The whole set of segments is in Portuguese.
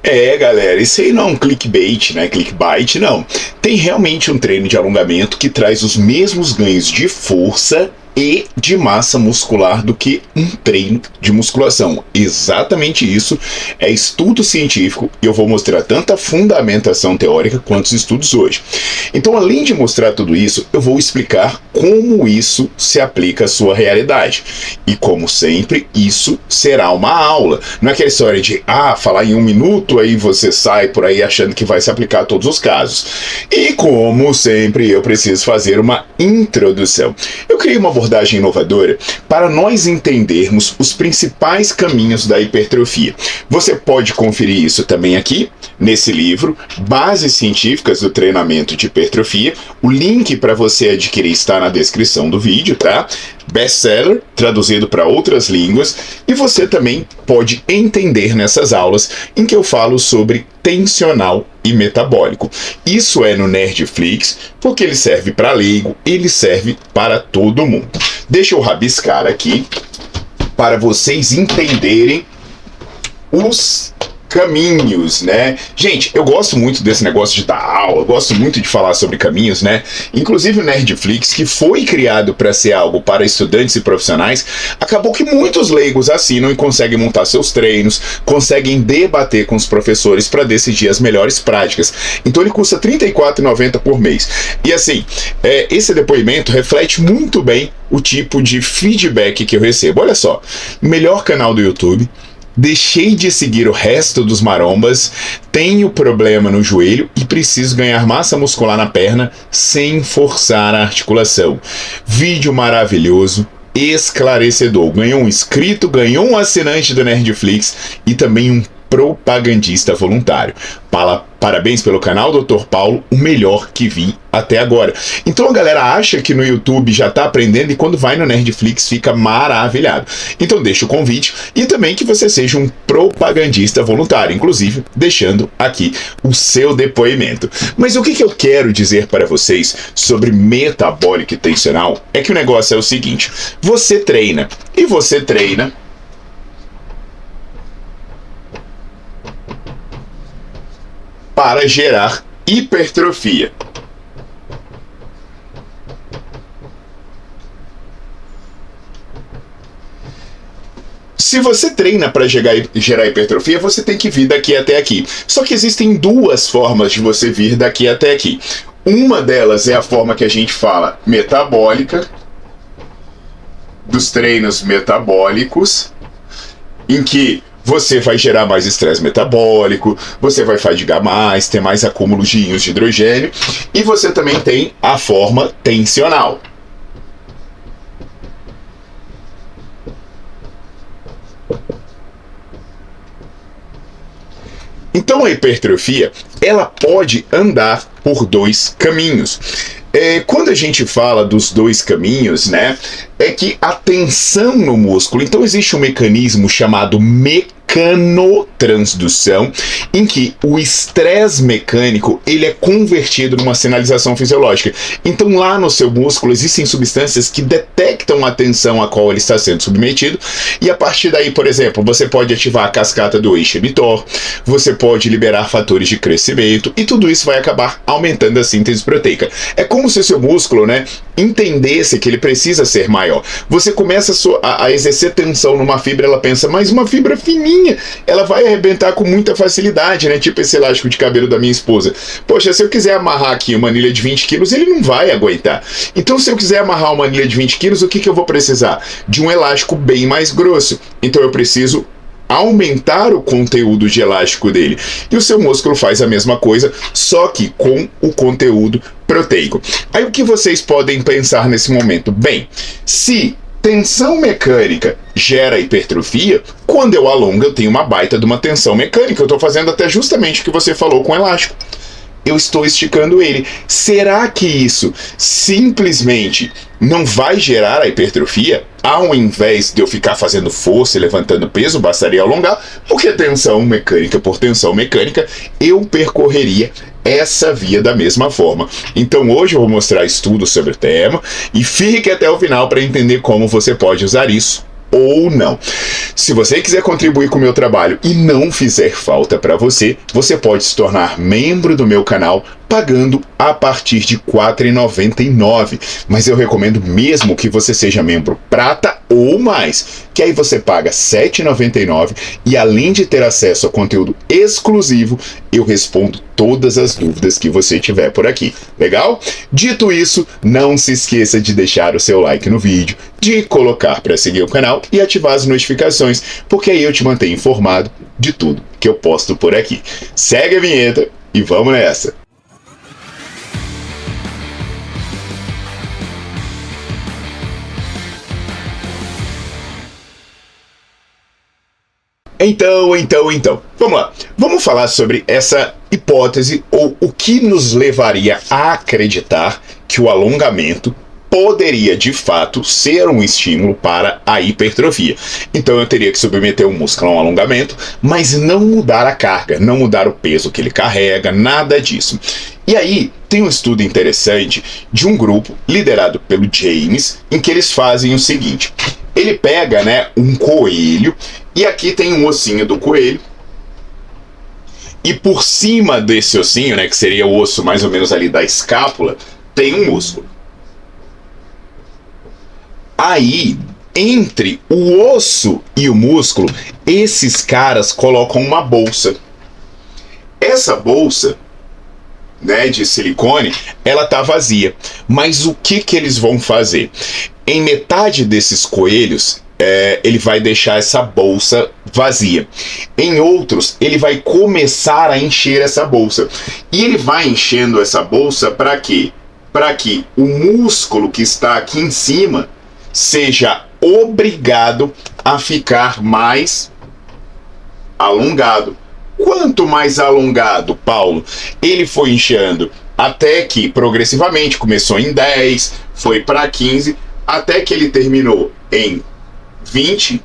É, galera, isso aí não é um clickbait, né? Clickbait, não. Tem realmente um treino de alongamento que traz os mesmos ganhos de força e de massa muscular do que um treino de musculação. Exatamente isso é estudo científico e eu vou mostrar tanto a fundamentação teórica quanto os estudos hoje. Então, além de mostrar tudo isso, eu vou explicar como isso se aplica à sua realidade. E como sempre, isso será uma aula. Não é aquela história de, falar em 1 minuto, aí você sai por aí achando que vai se aplicar a todos os casos. E como sempre, eu preciso fazer uma introdução. Eu criei uma abordagem inovadora para nós entendermos os principais caminhos da hipertrofia. Você pode conferir isso também aqui, nesse livro, Bases Científicas do Treinamento de Hipertrofia. O link para você adquirir está na descrição do vídeo, tá? Best-seller, traduzido para outras línguas, e você também pode entender nessas aulas em que eu falo sobre tensional e metabólico. Isso é no Nerdflix, porque ele serve para leigo, ele serve para todo mundo. Deixa eu rabiscar aqui para vocês entenderem os caminhos, né? Gente, eu gosto muito desse negócio de dar aula, eu gosto muito de falar sobre caminhos, né? Inclusive o Nerdflix, que foi criado para ser algo para estudantes e profissionais, acabou que muitos leigos assinam e conseguem montar seus treinos, conseguem debater com os professores para decidir as melhores práticas. Então ele custa R$ 34,90 por mês. E assim, esse depoimento reflete muito bem o tipo de feedback que eu recebo. Olha só, melhor canal do YouTube, deixei de seguir o resto dos marombas, tenho problema no joelho e preciso ganhar massa muscular na perna sem forçar a articulação. Vídeo maravilhoso, esclarecedor. Ganhou um inscrito, ganhou um assinante do Nerdflix e também um propagandista voluntário. Parabéns pelo canal, Dr. Paulo, o melhor que vi até agora. Então a galera acha que no YouTube já tá aprendendo e quando vai no Nerdflix fica maravilhado. Então deixa o convite e também que você seja um propagandista voluntário, inclusive deixando aqui o seu depoimento. Mas o que eu quero dizer para vocês sobre metabólico e tensional é que o negócio é o seguinte: você treina para gerar hipertrofia. Se você treina para gerar hipertrofia, você tem que vir daqui até aqui. Só que existem duas formas de você vir daqui até aqui. Uma delas é a forma que a gente fala metabólica, dos treinos metabólicos, em que você vai gerar mais estresse metabólico, você vai fadigar mais, ter mais acúmulo de íons de hidrogênio, e você também tem a forma tensional. Então a hipertrofia, ela pode andar por dois caminhos. Quando a gente fala dos dois caminhos, né, é que a tensão no músculo, então existe um mecanismo chamado mecanotransdução, em que o estresse mecânico ele é convertido numa sinalização fisiológica. Então lá no seu músculo existem substâncias que detectam a tensão a qual ele está sendo submetido, e a partir daí, por exemplo, você pode ativar a cascata do Eicher-Mtor, você pode liberar fatores de crescimento, e tudo isso vai acabar aumentando a síntese proteica. É como se o seu músculo, né, entendesse que ele precisa ser maior. Você começa a exercer tensão numa fibra, ela pensa, mas uma fibra fininha, ela vai arrebentar com muita facilidade, né? Tipo esse elástico de cabelo da minha esposa. Poxa, se eu quiser amarrar aqui uma anilha de 20 quilos, ele não vai aguentar. Então, se eu quiser amarrar uma anilha de 20 quilos, o que eu vou precisar? De um elástico bem mais grosso. Então, eu preciso aumentar o conteúdo de elástico dele. E o seu músculo faz a mesma coisa, só que com o conteúdo proteico. Aí o que vocês podem pensar nesse momento? Bem, se tensão mecânica gera hipertrofia, quando eu alongo eu tenho uma baita de uma tensão mecânica. Eu estou fazendo até justamente o que você falou com o elástico. Eu estou esticando ele. Será que isso simplesmente não vai gerar a hipertrofia? Ao invés de eu ficar fazendo força e levantando peso, bastaria alongar, porque tensão mecânica por tensão mecânica, eu percorreria essa via da mesma forma. Então hoje eu vou mostrar estudos sobre o tema e fique até o final para entender como você pode usar isso ou não. Se você quiser contribuir com o meu trabalho e não fizer falta para você, você pode se tornar membro do meu canal pagando a partir de R$ 4,99. Mas eu recomendo mesmo que você seja membro prata ou mais, que aí você paga R$ 7,99 e além de ter acesso a conteúdo exclusivo, eu respondo todas as dúvidas que você tiver por aqui. Legal? Dito isso, não se esqueça de deixar o seu like no vídeo, de colocar para seguir o canal e ativar as notificações, porque aí eu te mantenho informado de tudo que eu posto por aqui. Segue a vinheta e vamos nessa! Então, vamos lá. Vamos falar sobre essa hipótese ou o que nos levaria a acreditar que o alongamento poderia, de fato, ser um estímulo para a hipertrofia. Então eu teria que submeter o músculo a um alongamento, mas não mudar a carga, não mudar o peso que ele carrega, nada disso. E aí tem um estudo interessante de um grupo liderado pelo James, em que eles fazem o seguinte: ele pega, né, um coelho, e aqui tem um ossinho do coelho, e por cima desse ossinho, né, que seria o osso mais ou menos ali da escápula, tem um músculo. Aí, entre o osso e o músculo, esses caras colocam uma bolsa. Essa bolsa, né, de silicone, ela tá vazia. Mas o que eles vão fazer? Em metade desses coelhos, ele vai deixar essa bolsa vazia. Em outros, ele vai começar a encher essa bolsa. E ele vai enchendo essa bolsa para quê? Para que o músculo que está aqui em cima seja obrigado a ficar mais alongado. Quanto mais alongado, Paulo? Ele foi inchando até que progressivamente começou em 10, foi para 15, até que ele terminou em 20%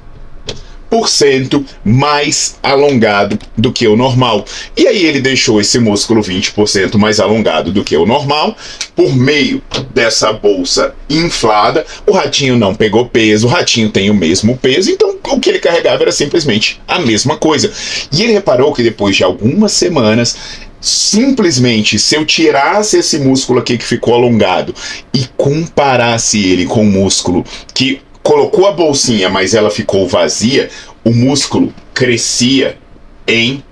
mais alongado do que o normal. E aí ele deixou esse músculo 20% mais alongado do que o normal por meio dessa bolsa inflada. O ratinho não pegou peso, o ratinho tem o mesmo peso, então o que ele carregava era simplesmente a mesma coisa. E ele reparou que depois de algumas semanas, simplesmente, se eu tirasse esse músculo aqui que ficou alongado e comparasse ele com o músculo que colocou a bolsinha, mas ela ficou vazia, o músculo crescia em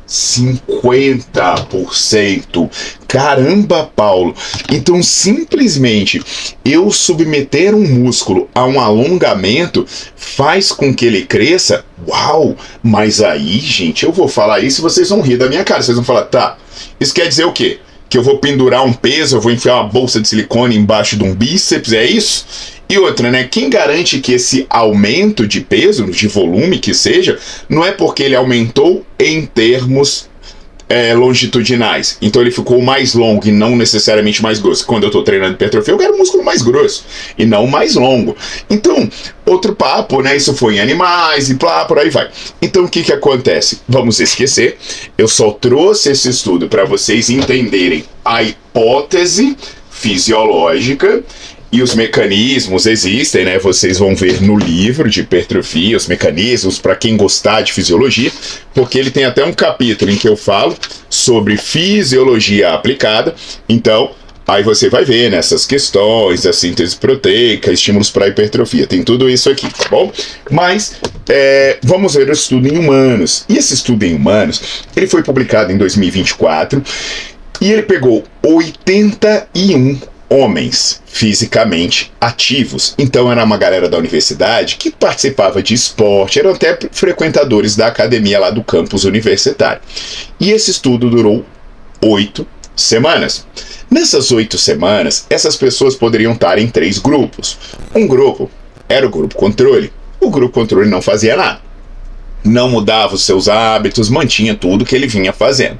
50%. Caramba, Paulo! Então, simplesmente, eu submeter um músculo a um alongamento faz com que ele cresça? Uau! Mas aí, gente, eu vou falar isso e vocês vão rir da minha cara. Vocês vão falar, tá, isso quer dizer o quê? Que eu vou pendurar um peso, eu vou enfiar uma bolsa de silicone embaixo de um bíceps, é isso? E outra, né? Quem garante que esse aumento de peso, de volume que seja, não é porque ele aumentou em termos longitudinais. Então ele ficou mais longo e não necessariamente mais grosso. Quando eu estou treinando hipertrofia, eu quero um músculo mais grosso e não mais longo. Então, outro papo, né? Isso foi em animais e plá, por aí vai. Então o que acontece? Vamos esquecer. Eu só trouxe esse estudo para vocês entenderem a hipótese fisiológica. E os mecanismos existem, né? Vocês vão ver no livro de hipertrofia os mecanismos para quem gostar de fisiologia, porque ele tem até um capítulo em que eu falo sobre fisiologia aplicada. Então, aí você vai ver nessas questões da síntese proteica, estímulos para hipertrofia, tem tudo isso aqui, tá bom? Mas vamos ver o estudo em humanos. E esse estudo em humanos, ele foi publicado em 2024 e ele pegou 81 homens fisicamente ativos. Então era uma galera da universidade que participava de esporte, eram até frequentadores da academia lá do campus universitário. E esse estudo durou 8 semanas. Nessas 8 semanas, essas pessoas poderiam estar em 3 grupos. Um grupo era o grupo controle. O grupo controle não fazia nada. Não mudava os seus hábitos, mantinha tudo que ele vinha fazendo.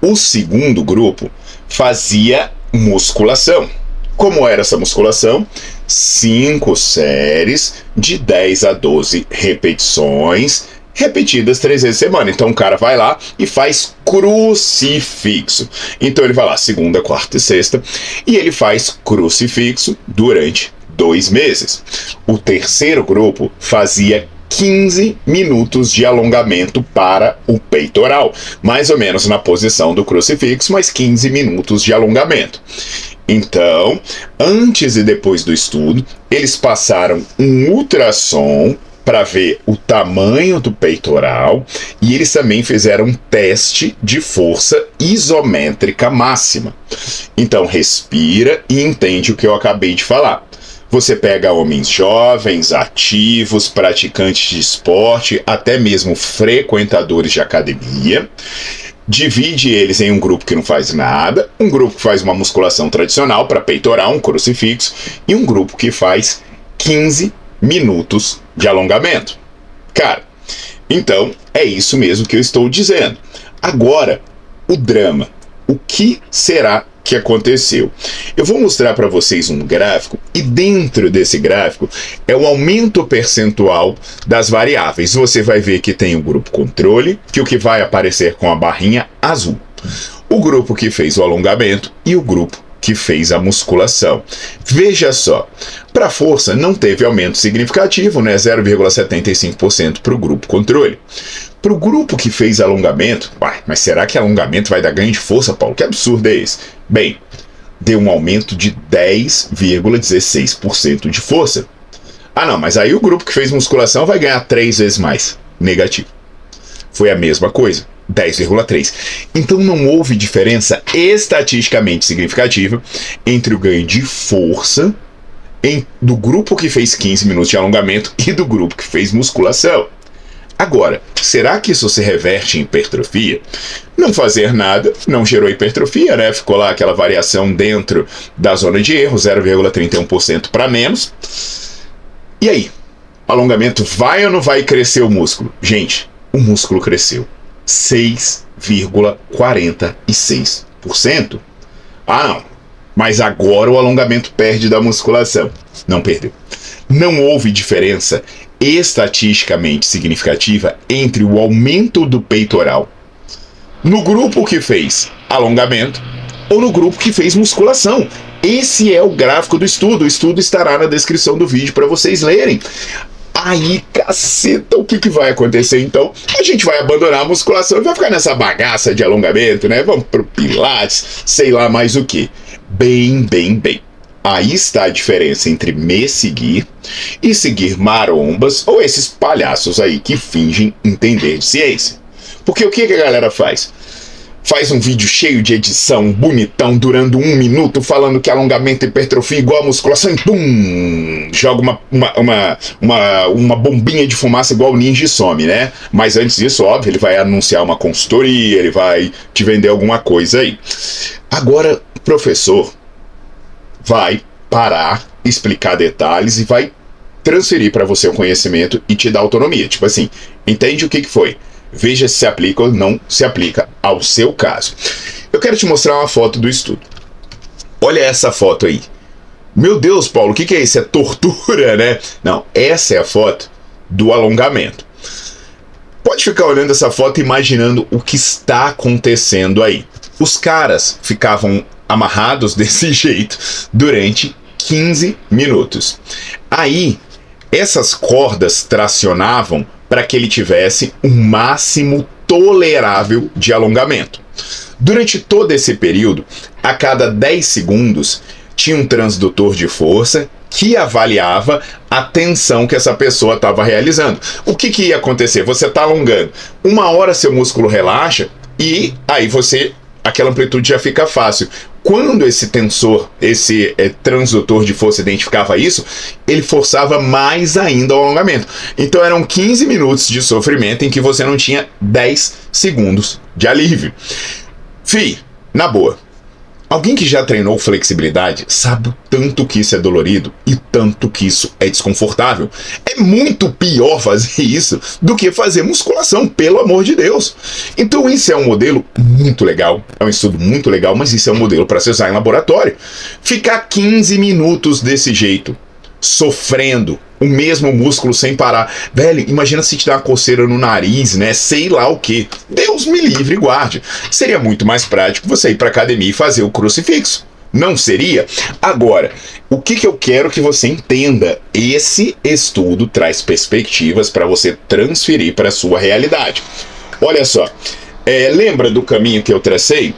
O segundo grupo fazia musculação. Como era essa musculação? 5 séries de 10 a 12 repetições, repetidas 3 vezes por semana. Então o cara vai lá e faz crucifixo. Então ele vai lá segunda, quarta e sexta e ele faz crucifixo durante 2 meses. O terceiro grupo fazia 15 minutos de alongamento para o peitoral, mais ou menos na posição do crucifixo, mas 15 minutos de alongamento. Então, antes e depois do estudo, eles passaram um ultrassom para ver o tamanho do peitoral e eles também fizeram um teste de força isométrica máxima. Então, respira e entende o que eu acabei de falar. Você pega homens jovens, ativos, praticantes de esporte, até mesmo frequentadores de academia, divide eles em um grupo que não faz nada, um grupo que faz uma musculação tradicional para peitoral, um crucifixo, e um grupo que faz 15 minutos de alongamento. Cara, então é isso mesmo que eu estou dizendo. Agora, o drama. O que será que aconteceu? Eu vou mostrar para vocês um gráfico e dentro desse gráfico é o aumento percentual das variáveis. Você vai ver que tem o grupo controle, que o que vai aparecer com a barrinha azul. O grupo que fez o alongamento e o grupo que fez a musculação. Veja só, para força não teve aumento significativo, né? 0,75% para o grupo controle. Para o grupo que fez alongamento, mas será que alongamento vai dar ganho de força, Paulo? Que absurdo é esse? Bem, deu um aumento de 10,16% de força. Ah não, mas aí o grupo que fez musculação vai ganhar 3 vezes mais. Negativo. Foi a mesma coisa. 10,3. Então não houve diferença estatisticamente significativa entre o ganho de força do grupo que fez 15 minutos de alongamento e do grupo que fez musculação. Agora, será que isso se reverte em hipertrofia? Não fazer nada não gerou hipertrofia, né? Ficou lá aquela variação dentro da zona de erro, 0,31% para menos. E aí? Alongamento vai ou não vai crescer o músculo? Gente, o músculo cresceu 6,46%. Ah, não. Mas agora o alongamento perde da musculação. Não perdeu. Não houve diferença estatisticamente significativa entre o aumento do peitoral no grupo que fez alongamento ou no grupo que fez musculação. Esse é o gráfico do estudo. O estudo estará na descrição do vídeo para vocês lerem. Aí, caceta, o que vai acontecer então? A gente vai abandonar a musculação e vai ficar nessa bagaça de alongamento, né? Vamos pro pilates, sei lá mais o que. Bem. Aí está a diferença entre me seguir e seguir marombas ou esses palhaços aí que fingem entender de ciência. Porque o que a galera faz? Faz um vídeo cheio de edição, bonitão, durando 1 minuto, falando que alongamento e hipertrofia igual a musculação e pum! Joga uma bombinha de fumaça igual o ninja e some, né? Mas antes disso, óbvio, ele vai anunciar uma consultoria, ele vai te vender alguma coisa aí. Agora, o professor vai parar, explicar detalhes e vai transferir para você o conhecimento e te dar autonomia. Tipo assim, entende o que foi? Veja se aplica ou não se aplica ao seu caso. Eu quero te mostrar uma foto do estudo. Olha essa foto aí. Meu Deus, Paulo, o que é isso? É tortura, né? Não, essa é a foto do alongamento. Pode ficar olhando essa foto e imaginando o que está acontecendo aí. Os caras ficavam amarrados desse jeito durante 15 minutos. Aí, essas cordas tracionavam para que ele tivesse um máximo tolerável de alongamento. Durante todo esse período, a cada 10 segundos, tinha um transdutor de força que avaliava a tensão que essa pessoa estava realizando. O que ia acontecer? Você está alongando. 1 hora seu músculo relaxa e aí aquela amplitude já fica fácil. Quando esse tensor, esse transdutor de força identificava isso, ele forçava mais ainda o alongamento. Então eram 15 minutos de sofrimento em que você não tinha 10 segundos de alívio. Na boa, alguém que já treinou flexibilidade sabe o tanto que isso é dolorido e tanto que isso é desconfortável. É muito pior fazer isso do que fazer musculação, pelo amor de Deus. Então isso é um modelo muito legal, é um estudo muito legal, mas isso é um modelo para se usar em laboratório. Ficar 15 minutos desse jeito, sofrendo o mesmo músculo sem parar. Velho, imagina se te dá uma coceira no nariz, né? Sei lá o que. Deus me livre e guarde. Seria muito mais prático você ir para academia e fazer o crucifixo. Não seria? Agora, o que eu quero que você entenda? Esse estudo traz perspectivas para você transferir para a sua realidade. Olha só, lembra do caminho que eu tracei?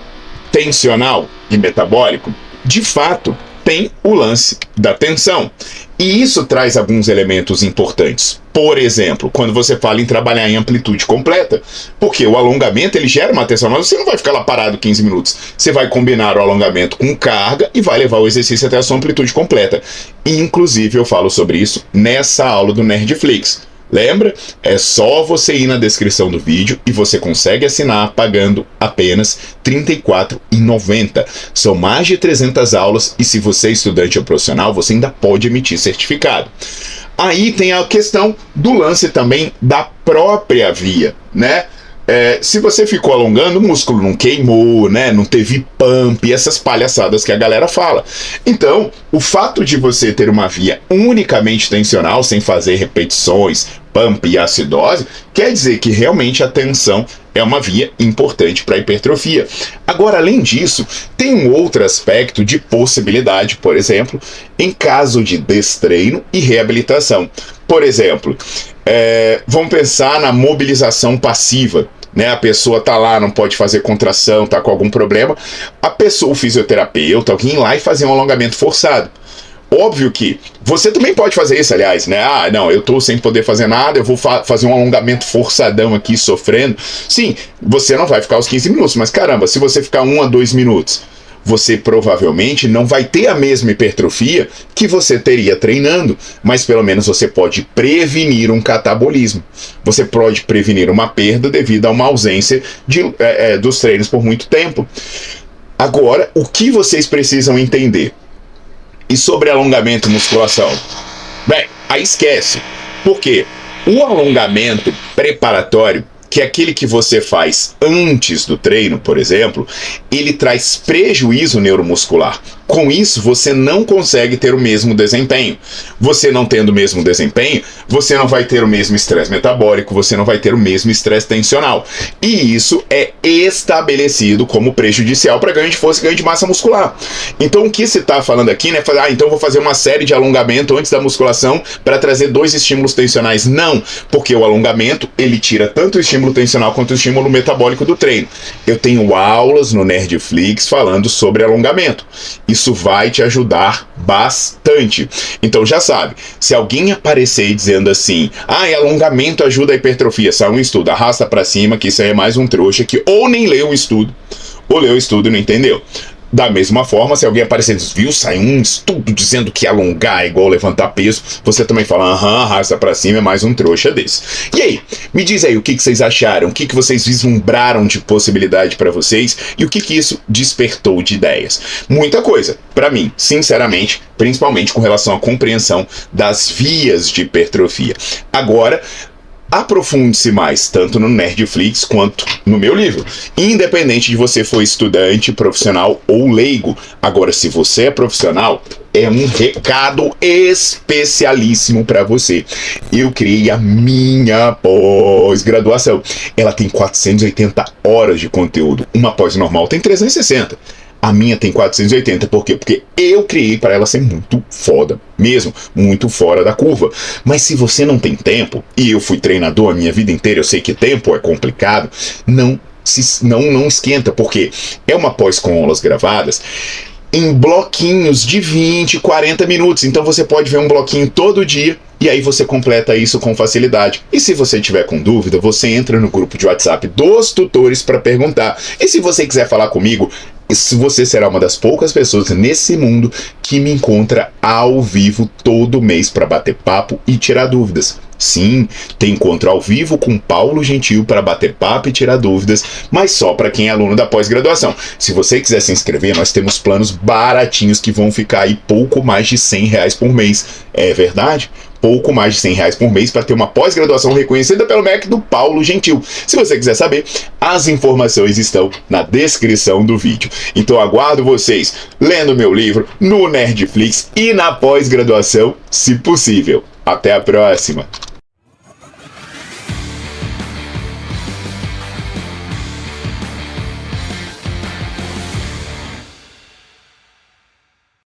Tensional e metabólico? De fato, tem o lance da tensão. E isso traz alguns elementos importantes. Por exemplo, quando você fala em trabalhar em amplitude completa, porque o alongamento ele gera uma tensão, mas você não vai ficar lá parado 15 minutos. Você vai combinar o alongamento com carga e vai levar o exercício até a sua amplitude completa. E, inclusive, eu falo sobre isso nessa aula do Nerdflix. Lembra? É só você ir na descrição do vídeo e você consegue assinar pagando apenas R$ 34,90. São mais de 300 aulas e se você é estudante ou profissional, você ainda pode emitir certificado. Aí tem a questão do lance também da própria via, né? Se você ficou alongando, o músculo não queimou, né? Não teve pump, essas palhaçadas que a galera fala. Então, o fato de você ter uma via unicamente tensional, sem fazer repetições, pump e acidose, quer dizer que realmente a tensão é uma via importante para a hipertrofia. Agora, além disso, tem um outro aspecto de possibilidade, por exemplo, em caso de destreino e reabilitação. Por exemplo, vamos pensar na mobilização passiva. Né, a pessoa tá lá, não pode fazer contração, tá com algum problema. O fisioterapeuta, alguém ir lá e fazer um alongamento forçado. Óbvio que você também pode fazer isso, aliás, né? Ah, não, eu tô sem poder fazer nada, eu vou fazer um alongamento forçadão aqui, sofrendo. Sim, você não vai ficar os 15 minutos, mas caramba, se você ficar 1 a 2 minutos, você provavelmente não vai ter a mesma hipertrofia que você teria treinando, mas pelo menos você pode prevenir um catabolismo. Você pode prevenir uma perda devido a uma ausência dos treinos por muito tempo. Agora, o que vocês precisam entender? E sobre alongamento e musculação? Bem, aí esquece. Por quê? O alongamento preparatório, que é aquele que você faz antes do treino, por exemplo, ele traz prejuízo neuromuscular. Com isso, você não consegue ter o mesmo desempenho. Você não tendo o mesmo desempenho, você não vai ter o mesmo estresse metabólico, você não vai ter o mesmo estresse tensional. E isso é estabelecido como prejudicial para ganho de força e ganho de massa muscular. Então, o que se está falando aqui, né? Então vou fazer uma série de alongamento antes da musculação para trazer 2 estímulos tensionais. Não, porque o alongamento, ele tira tanto o estímulo tensional quanto o estímulo metabólico do treino. Eu tenho aulas no Nerdflix falando sobre alongamento. Isso vai te ajudar bastante. Então já sabe, se alguém aparecer dizendo assim, alongamento ajuda a hipertrofia, sai um estudo, arrasta pra cima, que isso aí é mais um trouxa que ou nem leu o estudo, ou leu o estudo e não entendeu. Da mesma forma, se alguém aparecer e diz, viu, sai um estudo dizendo que alongar é igual levantar peso, você também fala, arrasta pra cima, é mais um trouxa desse. E aí, me diz aí o que vocês acharam, o que vocês vislumbraram de possibilidade pra vocês e o que isso despertou de ideias. Muita coisa, pra mim, sinceramente, principalmente com relação à compreensão das vias de hipertrofia. Agora, aprofunde-se mais, tanto no Nerdflix quanto no meu livro. Independente de você for estudante, profissional ou leigo. Agora, se você é profissional, é um recado especialíssimo para você. Eu criei a minha pós-graduação. Ela tem 480 horas de conteúdo. Uma pós normal tem 360. A minha tem 480, por quê? Porque eu criei para ela ser muito foda, mesmo, muito fora da curva. Mas se você não tem tempo, e eu fui treinador a minha vida inteira, eu sei que tempo é complicado, não esquenta, porque é uma pós com aulas gravadas em bloquinhos de 20, 40 minutos. Então você pode ver um bloquinho todo dia e aí você completa isso com facilidade. E se você tiver com dúvida, você entra no grupo de WhatsApp dos tutores para perguntar. E se você quiser falar comigo, você será uma das poucas pessoas nesse mundo que me encontra ao vivo todo mês para bater papo e tirar dúvidas. Sim, tem encontro ao vivo com Paulo Gentil para bater papo e tirar dúvidas, mas só para quem é aluno da pós-graduação. Se você quiser se inscrever, nós temos planos baratinhos que vão ficar aí pouco mais de R$100 por mês. É verdade? Pouco mais de R$100 por mês para ter uma pós-graduação reconhecida pelo MEC do Paulo Gentil. Se você quiser saber, as informações estão na descrição do vídeo. Então aguardo vocês lendo meu livro no Nerdflix e na pós-graduação, se possível. Até a próxima!